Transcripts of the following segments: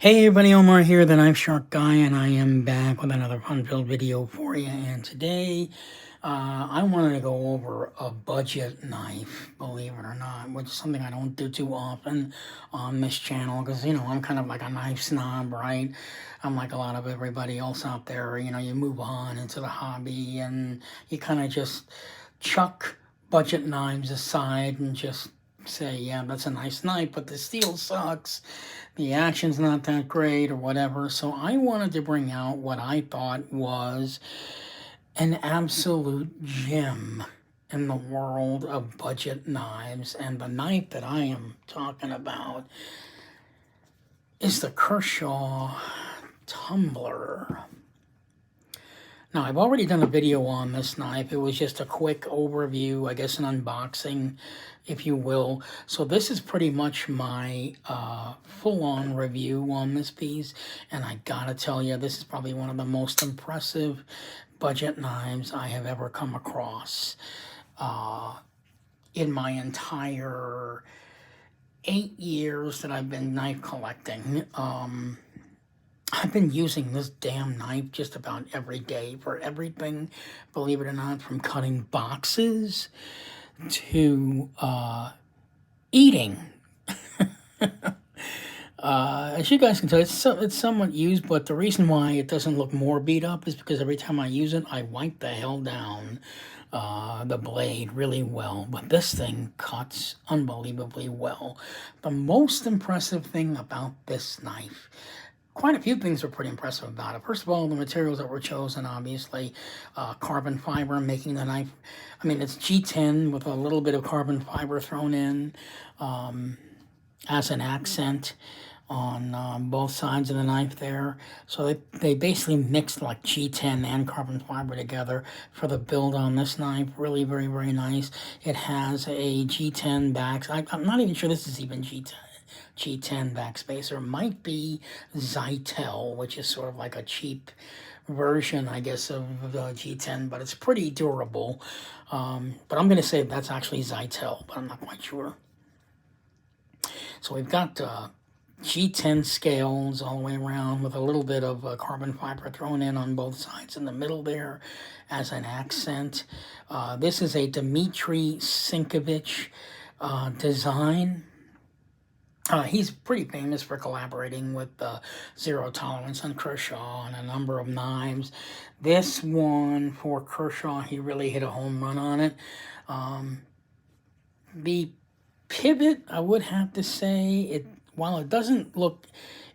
Hey everybody, Omar here, the Knife Shark Guy, and I am back with another fun-filled video for you. And today, I wanted to go over a budget knife, believe it or not, which is something I don't do too often on this channel, because, I'm kind of like a knife snob, right? I'm like a lot of everybody else out there, you move on into the hobby, and you kind of just chuck budget knives aside and just say, yeah, that's a nice knife, but the steel sucks, the action's not that great, or whatever. So I wanted to bring out what I thought was an absolute gem in the world of budget knives. And the knife that I am talking about is the Kershaw Tumbler. Now, I've already done a video on this knife. It was just a quick overview, I guess an unboxing, if you will. So this is pretty much my full-on review on this piece. And I gotta tell you, this is probably one of the most impressive budget knives I have ever come across in my entire 8 years that I've been knife collecting. I've been using this damn knife just about every day for everything, believe it or not, from cutting boxes to eating. As you guys can tell, it's somewhat used, but the reason why it doesn't look more beat up is because every time I use it, I wipe the hell down the blade really well. But this thing cuts unbelievably well. The most impressive thing about this knife, quite a few things are pretty impressive about it. First of all, the materials that were chosen, obviously, carbon fiber, making the knife, it's G10 with a little bit of carbon fiber thrown in as an accent on both sides of the knife there. So they basically mixed like G10 and carbon fiber together for the build on this knife. Really very, very nice. It has a G10 back. I'm not even sure this is even G10 backspacer. It might be Zytel, which is sort of like a cheap version, I guess, of the G10, but it's pretty durable. But I'm going to say that's actually Zytel, but I'm not quite sure. So we've got G10 scales all the way around with a little bit of carbon fiber thrown in on both sides in the middle there as an accent. This is a Dmitry Sinkovich design. He's pretty famous for collaborating with Zero Tolerance and Kershaw on a number of knives. This one for Kershaw, he really hit a home run on it. The pivot, I would have to say, while it doesn't look,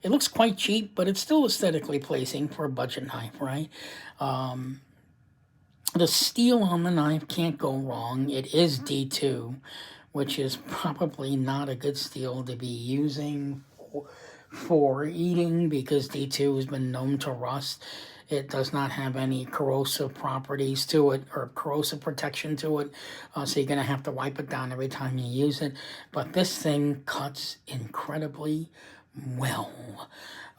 it looks quite cheap, but it's still aesthetically pleasing for a budget knife, right? The steel on the knife can't go wrong. It is D2, which is probably not a good steel to be using for eating, because D2 has been known to rust. It does not have any corrosive properties to it or corrosive protection to it, so you're going to have to wipe it down every time you use it. But this thing cuts incredibly well.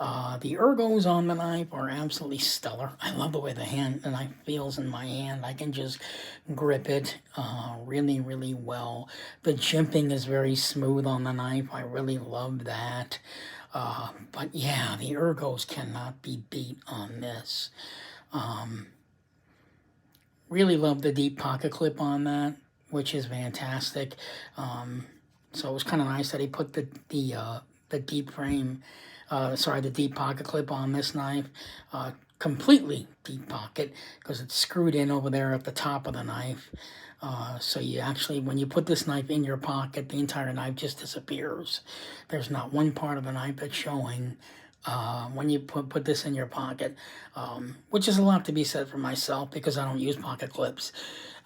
The ergos on the knife are absolutely stellar. I love the way the knife feels in my hand. I can just grip it really, really well. The jimping is very smooth on the knife. I really love that. But yeah, the ergos cannot be beat on this. Really love the deep pocket clip on that, which is fantastic. So it was kind of nice that he put the deep frame, the deep pocket clip on this knife. Completely deep pocket, because it's screwed in over there at the top of the knife. So you actually, when you put this knife in your pocket, the entire knife just disappears. There's not one part of the knife that's showing when you put this in your pocket, which is a lot to be said for myself, because I don't use pocket clips.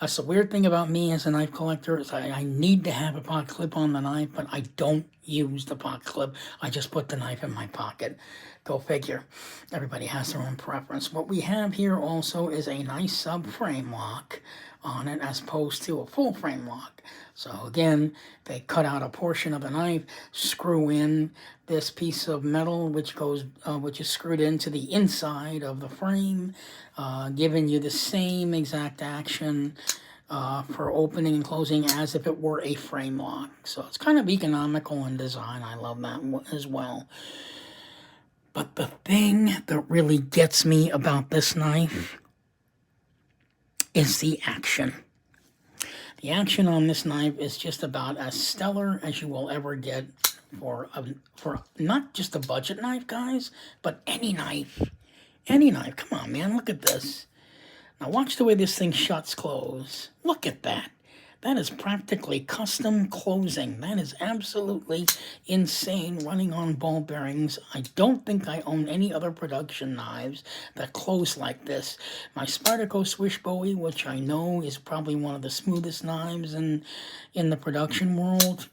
That's the weird thing about me as a knife collector, is I need to have a pocket clip on the knife, but I don't use the pocket clip. I just put the knife in my pocket. Go figure. Everybody has their own preference. What we have here also is a nice sub-frame lock on it, as opposed to a full frame lock. So again, they cut out a portion of the knife, screw in this piece of metal, which is screwed into the inside of the frame, giving you the same exact action for opening and closing as if it were a frame lock. So it's kind of economical in design. I love that as well. But the thing that really gets me about this knife is the action. The action on this knife is just about as stellar as you will ever get for not just a budget knife, guys, but any knife. Any knife. Come on, man. Look at this. Now watch the way this thing shuts close. Look at that. That is practically custom closing. That is absolutely insane running on ball bearings. I don't think I own any other production knives that close like this. My Spyderco Swish Bowie, which I know is probably one of the smoothest knives in the production world.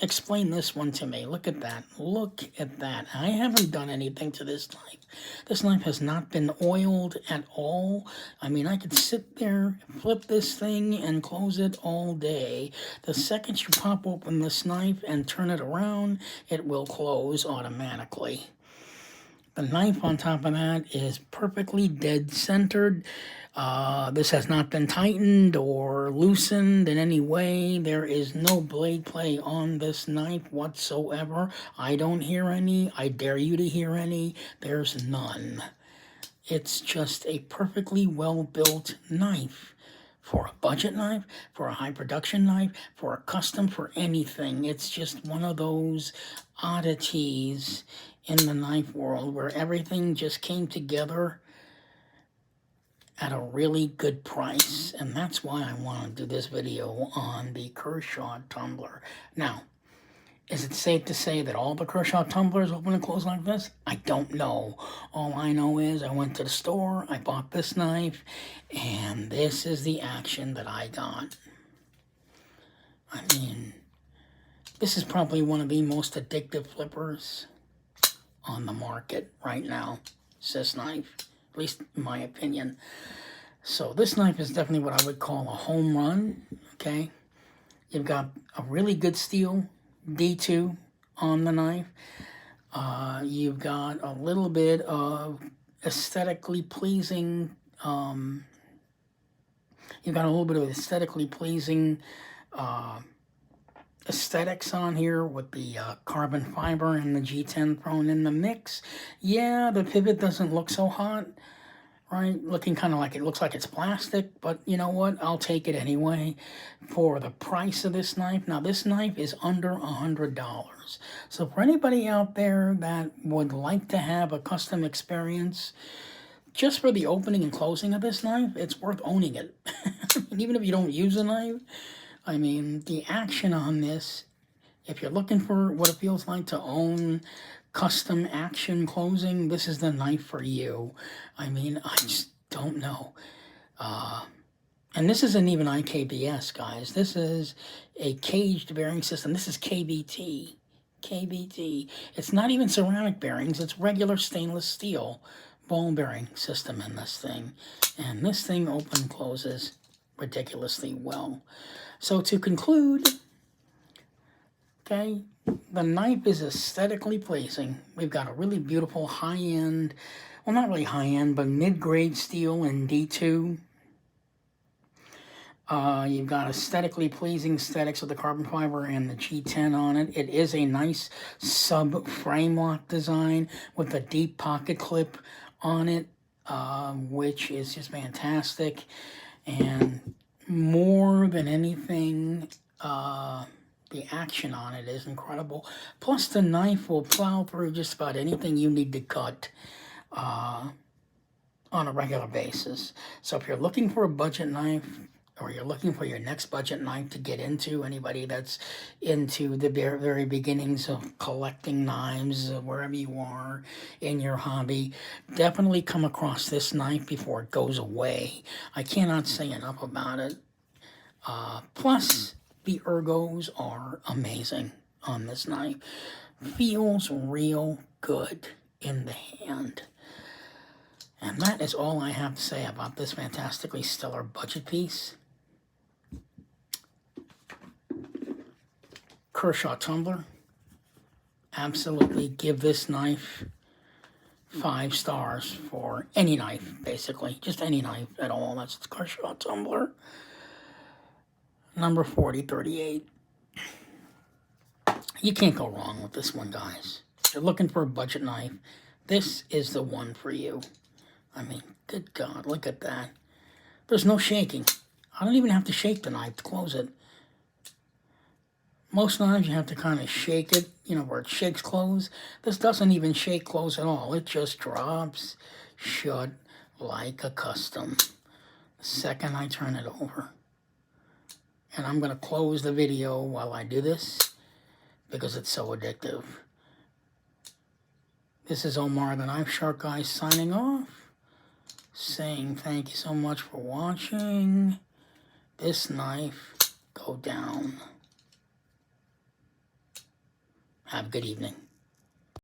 Explain this one to me. Look at that. Look at that. I haven't done anything to this knife. This knife has not been oiled at all. I mean, I could sit there, flip this thing, and close it all day. The second you pop open this knife and turn it around, it will close automatically. The knife on top of that is perfectly dead centered. This has not been tightened or loosened in any way. There is no blade play on this knife whatsoever. I don't hear any. I dare you to hear any. There's none. It's just a perfectly well-built knife. For a budget knife, for a high production knife, for a custom, for anything. It's just one of those oddities in the knife world where everything just came together at a really good price. And that's why I want to do this video on the Kershaw Tumbler. Now, is it safe to say that all the Kershaw tumblers open and close like this? I don't know. All I know is I went to the store, I bought this knife, and this is the action that I got. I mean, this is probably one of the most addictive flippers on the market right now. It's this knife, at least in my opinion. So this knife is definitely what I would call a home run, okay? You've got a really good steel D2 on the knife. You've got a little bit of aesthetically pleasing, aesthetics on here with the carbon fiber and the G10 thrown in the mix. Yeah, the pivot doesn't look so hot, right? Looking kind of like it looks like it's plastic, but you know what? I'll take it anyway for the price of this knife. Now, this knife is under $100. So for anybody out there that would like to have a custom experience, just for the opening and closing of this knife, it's worth owning it. And even if you don't use a knife, I mean, the action on this, if you're looking for what it feels like to own custom action closing, this is the knife for you. I mean, I just don't know. And this isn't even IKBS, guys. This is a caged bearing system. This is KBT. KBT. It's not even ceramic bearings. It's regular stainless steel ball bearing system in this thing. And this thing opens and closes ridiculously well. So to conclude, okay, the knife is aesthetically pleasing. We've got a really beautiful high-end, well, not really high-end, but mid-grade steel in D2. You've got aesthetically pleasing aesthetics with the carbon fiber and the G10 on it. It is a nice sub-frame lock design with a deep pocket clip on it, which is just fantastic. And more than anything, the action on it is incredible. Plus, the knife will plow through just about anything you need to cut on a regular basis. So if you're looking for a budget knife, or you're looking for your next budget knife to get into, anybody that's into the very beginnings of collecting knives, wherever you are in your hobby, definitely come across this knife before it goes away. I cannot say enough about it. Plus, the ergos are amazing on this knife. Feels real good in the hand. And that is all I have to say about this fantastically stellar budget piece. Kershaw Tumbler. Absolutely give this knife 5 stars for any knife, basically. Just any knife at all. That's Kershaw Tumbler. Number 4038. You can't go wrong with this one, guys. If you're looking for a budget knife, This is the one for you. I mean, good God, look at that. There's no shaking. I don't even have to shake the knife to close it. Most knives you have to kind of shake it, you know, where it shakes close. This doesn't even shake close at all. It just drops shut like a custom. The second I turn it over. And I'm going to close the video while I do this because it's so addictive. This is Omar the Knife Shark Guy signing off, saying thank you so much for watching this knife go down. Have a good evening.